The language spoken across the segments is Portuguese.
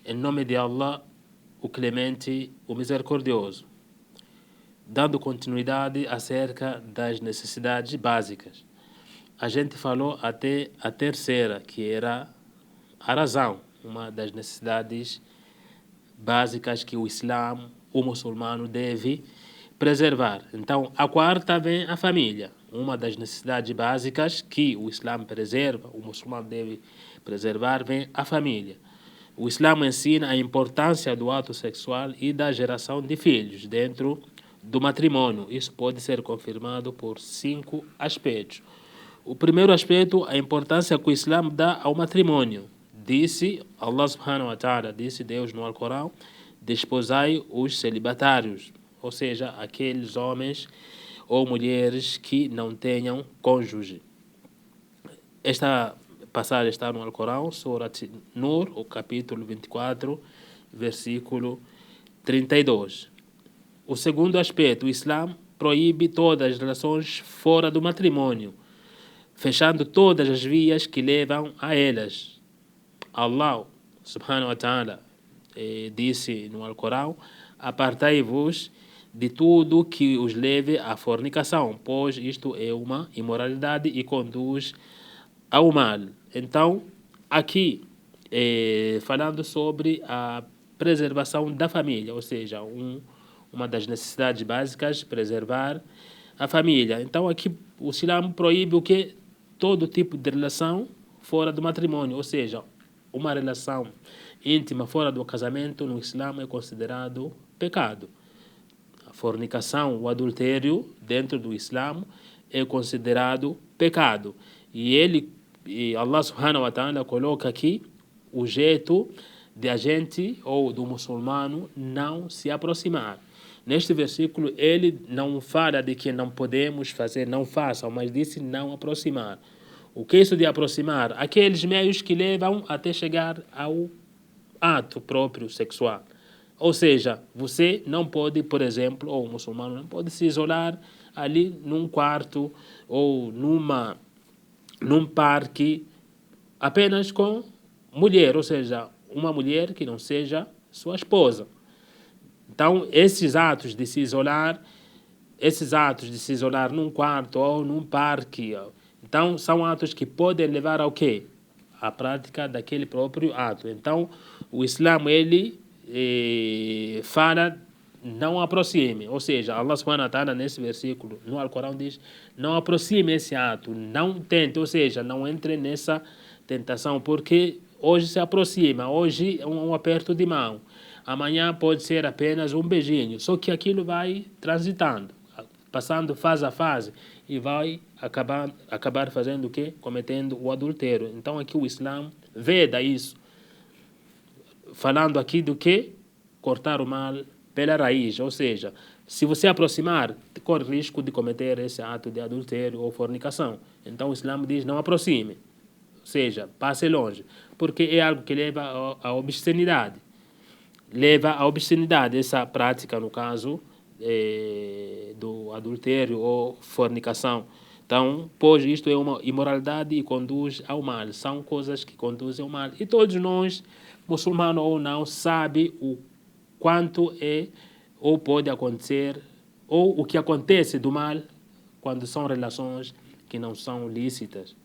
Em nome de Allah, o Clemente, o Misericordioso, dando continuidade acerca das necessidades básicas. A gente falou até a terceira, que era a razão, uma das necessidades básicas que o Islã, o muçulmano, deve preservar. Então, a quarta vem a família, uma das necessidades básicas que o Islã preserva, o muçulmano deve preservar, vem a família. O Islã ensina a importância do ato sexual e da geração de filhos dentro do matrimônio. Isso pode ser confirmado por 5 aspectos. O primeiro aspecto, a importância que o Islã dá ao matrimônio. Disse Allah subhanahu wa ta'ala, disse Deus no Alcorão, desposai os celibatários, ou seja, aqueles homens ou mulheres que não tenham cônjuge. Esta passagem está no Alcorão, Surat Nur, o capítulo 24, versículo 32. O segundo aspecto, o Islã proíbe todas as relações fora do matrimônio, fechando todas as vias que levam a elas. Allah subhanahu wa ta'ala disse no Alcorão, apartai-vos de tudo que os leve à fornicação, pois isto é uma imoralidade e conduz ao mal. Então, aqui, falando sobre a preservação da família, ou seja, uma das necessidades básicas, preservar a família. Então, aqui o Islã proíbe o que? Todo tipo de relação fora do matrimônio, ou seja, uma relação íntima fora do casamento no Islã é considerado pecado. A fornicação, o adultério dentro do Islã é considerado pecado. E Allah subhanahu wa ta'ala coloca aqui o jeito de a gente ou do muçulmano não se aproximar. Neste versículo ele não fala de que não podemos fazer, não façam, mas disse não aproximar. O que é isso de aproximar? Aqueles meios que levam até chegar ao ato próprio sexual. Ou seja, você não pode, por exemplo, ou o muçulmano não pode se isolar ali num quarto ou num parque apenas com mulher, ou seja, uma mulher que não seja sua esposa. Então, esses atos de se isolar num quarto ou num parque, então são atos que podem levar ao quê? A prática daquele próprio ato. Então, o Islã, ele fala não aproxime, ou seja, Allah subhanahu wa ta'ala nesse versículo no Alcorão diz não aproxime esse ato, não tente, ou seja, não entre nessa tentação, porque hoje se aproxima, hoje é um aperto de mão, amanhã pode ser apenas um beijinho, só que aquilo vai transitando, passando fase a fase e vai acabar fazendo o quê? Cometendo o adultério. Então aqui o Islã veda isso, falando aqui do que? Cortar o mal pela raiz, ou seja, se você aproximar, corre risco de cometer esse ato de adultério ou fornicação. Então o Islã diz não aproxime, ou seja, passe longe, porque é algo que leva à obscenidade. Leva à obscenidade, essa prática, no caso, do adultério ou fornicação. Então, pois isto é uma imoralidade e conduz ao mal. São coisas que conduzem ao mal. E todos nós, muçulmanos ou não, sabe o quanto é ou pode acontecer, ou o que acontece do mal quando são relações que não são lícitas.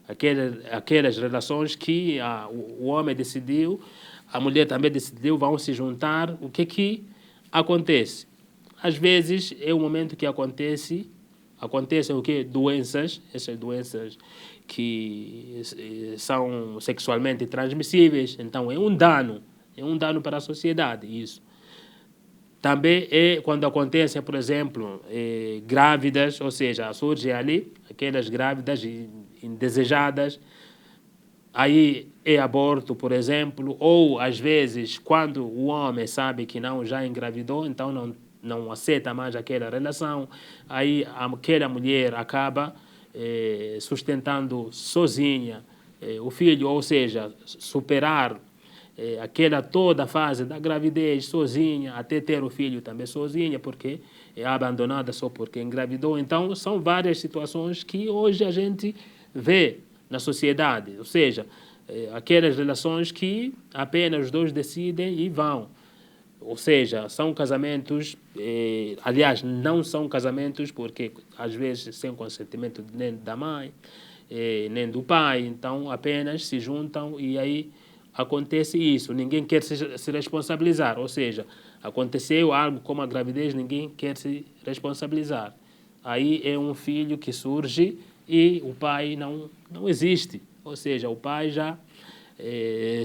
Aquelas relações que o homem decidiu, a mulher também decidiu, vão se juntar. O que acontece? Às vezes é o momento que acontecem o que? Doenças, essas doenças que são sexualmente transmissíveis. Então é um dano para a sociedade isso. Também é quando acontecem, por exemplo, grávidas, ou seja, surgem ali aquelas grávidas indesejadas, aí é aborto, por exemplo, ou às vezes quando o homem sabe que não já engravidou, então não aceita mais aquela relação, aí aquela mulher acaba sustentando sozinha o filho, ou seja, superar aquela toda fase da gravidez sozinha, até ter o filho também sozinha, porque é abandonada só porque engravidou. Então, são várias situações que hoje a gente vê na sociedade. Ou seja, aquelas relações que apenas os dois decidem e vão. Ou seja, são casamentos, aliás, não são casamentos porque às vezes sem consentimento nem da mãe, nem do pai, então apenas se juntam e aí acontece isso. Ninguém quer se responsabilizar, ou seja, aconteceu algo como a gravidez, ninguém quer se responsabilizar. Aí é um filho que surge e o pai não existe, ou seja, o pai já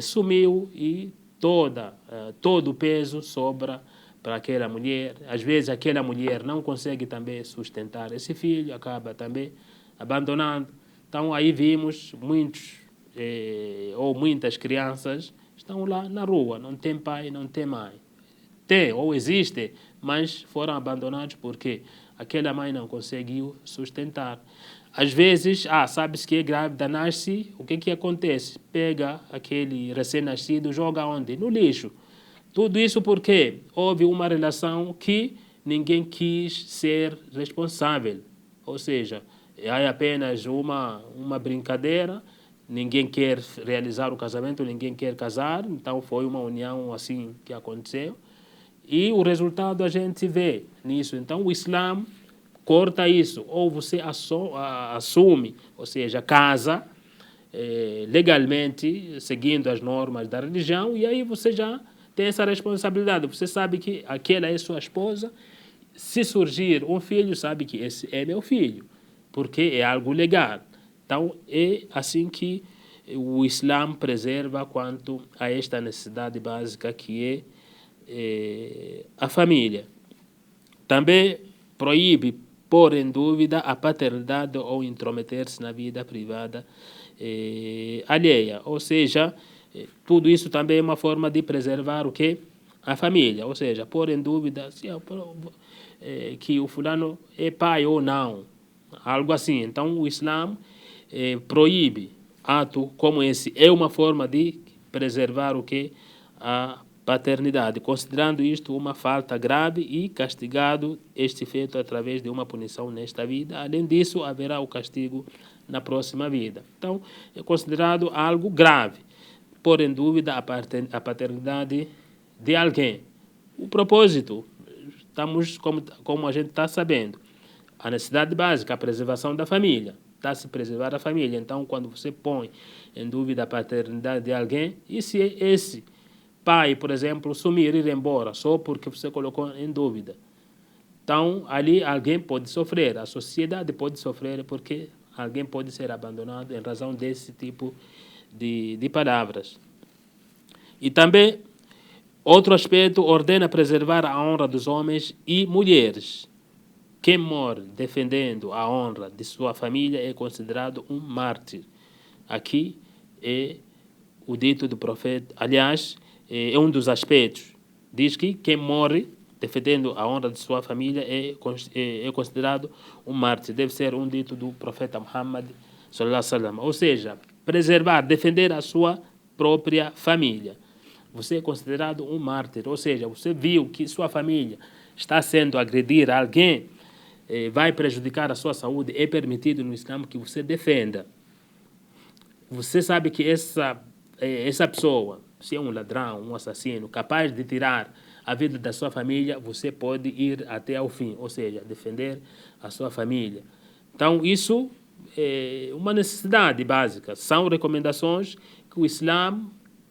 sumiu e todo o peso sobra para aquela mulher. Às vezes aquela mulher não consegue também sustentar esse filho, acaba também abandonando. Então aí vimos muitos ou muitas crianças estão lá na rua, não tem pai, não tem mãe. Tem ou existe, mas foram abandonados porque aquela mãe não conseguiu sustentar. Às vezes, sabe-se que é grávida, nasce, o que acontece? Pega aquele recém-nascido, joga onde? No lixo. Tudo isso porque houve uma relação que ninguém quis ser responsável. Ou seja, é apenas uma brincadeira, ninguém quer realizar o casamento, ninguém quer casar, então foi uma união assim que aconteceu. E o resultado a gente vê nisso. Então o Islã corta isso, ou você assume, ou seja, casa legalmente, seguindo as normas da religião, e aí você já tem essa responsabilidade. Você sabe que aquela é sua esposa. Se surgir um filho, sabe que esse é meu filho, porque é algo legal. Então é assim que o Islã preserva quanto a esta necessidade básica que é a família. Também proíbe pôr em dúvida a paternidade ou intrometer-se na vida privada alheia. Ou seja, tudo isso também é uma forma de preservar o quê? A família. Ou seja, pôr em dúvida se que o fulano é pai ou não. Algo assim. Então o Islã proíbe ato como esse. É uma forma de preservar o quê? A paternidade, considerando isto uma falta grave e castigado este feito através de uma punição nesta vida. Além disso, haverá o castigo na próxima vida. Então, é considerado algo grave, pôr em dúvida a paternidade de alguém. O propósito, estamos como a gente está sabendo, a necessidade básica, a preservação da família. Está se preservar a família. Então, quando você põe em dúvida a paternidade de alguém, e se esse pai, por exemplo, sumir, ir embora, só porque você colocou em dúvida. Então, ali alguém pode sofrer, a sociedade pode sofrer porque alguém pode ser abandonado em razão desse tipo de palavras. E também, outro aspecto, ordena preservar a honra dos homens e mulheres. Quem morre defendendo a honra de sua família é considerado um mártir. Aqui é o dito do profeta, aliás, é um dos aspectos. Diz que quem morre defendendo a honra de sua família é considerado um mártir. Deve ser um dito do profeta Muhammad sallallahu alaihi wasallam. Ou seja, preservar, defender a sua própria família. Você é considerado um mártir. Ou seja, você viu que sua família está sendo agredir alguém, vai prejudicar a sua saúde, é permitido no Islã que você defenda. Você sabe que essa pessoa, se é um ladrão, um assassino, capaz de tirar a vida da sua família, você pode ir até ao fim, ou seja, defender a sua família. Então, isso é uma necessidade básica. São recomendações que o Islã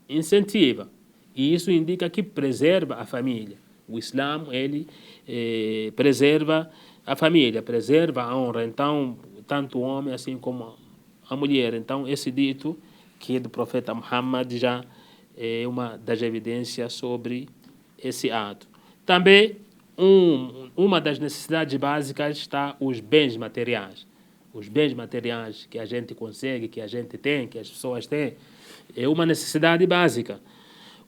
incentiva. E isso indica que preserva a família. O Islã, ele preserva a família, preserva a honra. Então, tanto o homem assim como a mulher. Então, esse dito que é do profeta Muhammad já é uma das evidências sobre esse ato. Também, uma das necessidades básicas está os bens materiais. Os bens materiais que a gente consegue, que a gente tem, que as pessoas têm, é uma necessidade básica.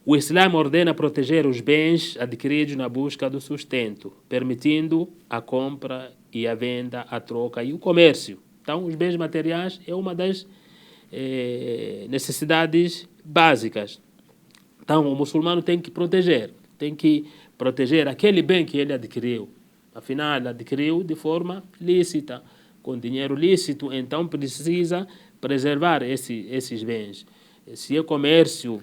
O Islã ordena proteger os bens adquiridos na busca do sustento, permitindo a compra e a venda, a troca e o comércio. Então, os bens materiais é uma das necessidades básicas. Então, o muçulmano tem que proteger aquele bem que ele adquiriu. Afinal, ele adquiriu de forma lícita, com dinheiro lícito, então precisa preservar esses bens. se é comércio,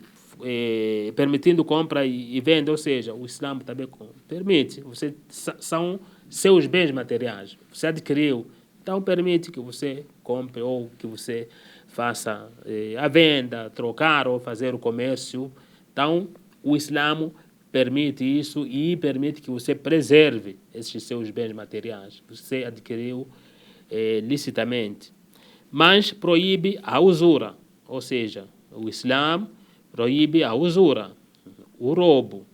permitindo compra e venda, ou seja, o Islã também permite. São seus bens materiais. Você adquiriu, então permite que você compre ou que você faça a venda, trocar ou fazer o comércio. Então, o Islã permite isso e permite que você preserve esses seus bens materiais que você adquiriu licitamente. Mas proíbe a usura, ou seja, o Islã proíbe a usura, o roubo,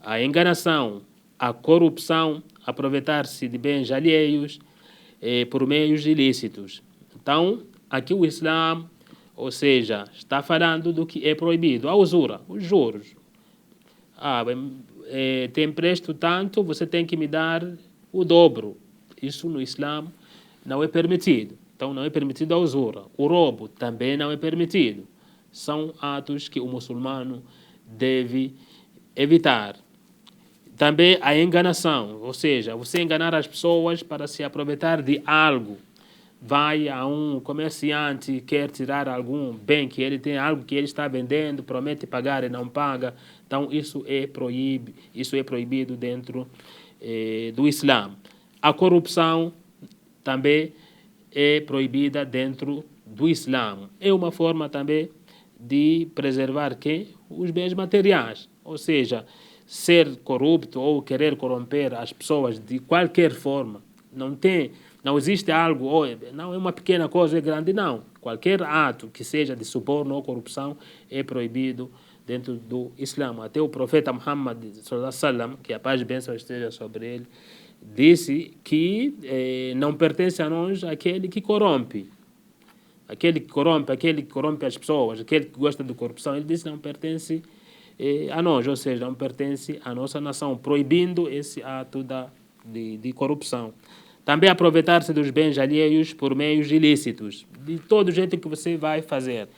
a enganação, a corrupção, aproveitar-se de bens alheios por meios ilícitos. Então, aqui o Islã, ou seja, está falando do que é proibido, a usura, os juros. Te empresto tanto, você tem que me dar o dobro. Isso no Islã não é permitido. Então não é permitido a usura. O roubo também não é permitido. São atos que o muçulmano deve evitar. Também a enganação, ou seja, você enganar as pessoas para se aproveitar de algo. Vai a um comerciante, quer tirar algum bem que ele tem, algo que ele está vendendo, promete pagar e não paga. Então isso é proibido dentro do Islã. A corrupção também é proibida dentro do Islã. É uma forma também de preservar os bens materiais. Ou seja, ser corrupto ou querer corromper as pessoas de qualquer forma. Não existe algo, não é uma pequena coisa, é grande, não. Qualquer ato que seja de suborno ou corrupção é proibido dentro do Islã. Até o profeta Muhammad, que a paz e bênção esteja sobre ele, disse que não pertence a nós aquele que corrompe. Aquele que corrompe as pessoas, aquele que gosta de corrupção, ele disse que não pertence a nós, ou seja, não pertence à nossa nação, proibindo esse ato de corrupção. Também aproveitar-se dos bens alheios por meios ilícitos, de todo jeito que você vai fazer.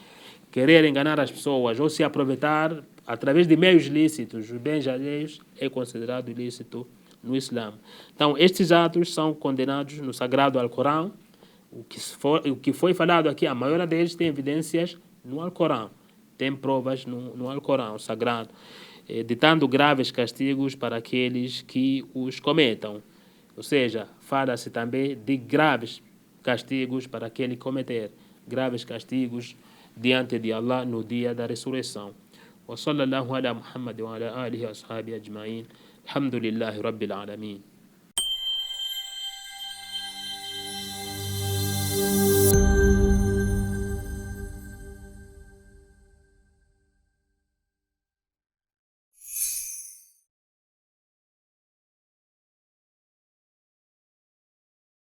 Querer enganar as pessoas ou se aproveitar através de meios ilícitos, os bens alheios é considerado ilícito no Islã. Então, estes atos são condenados no Sagrado Alcorão. O que foi falado aqui, a maioria deles tem evidências no Alcorão. Tem provas no Alcorão Sagrado, ditando graves castigos para aqueles que os cometam. Ou seja, fala-se também de graves castigos para aquele que cometer. Graves castigos diante de Allah no dia da ressurreição. Wa sallallahu ala Muhammad wa ala alihi wa ashabihi ajma'in. Alhamdulillahi Rabbil Alamin.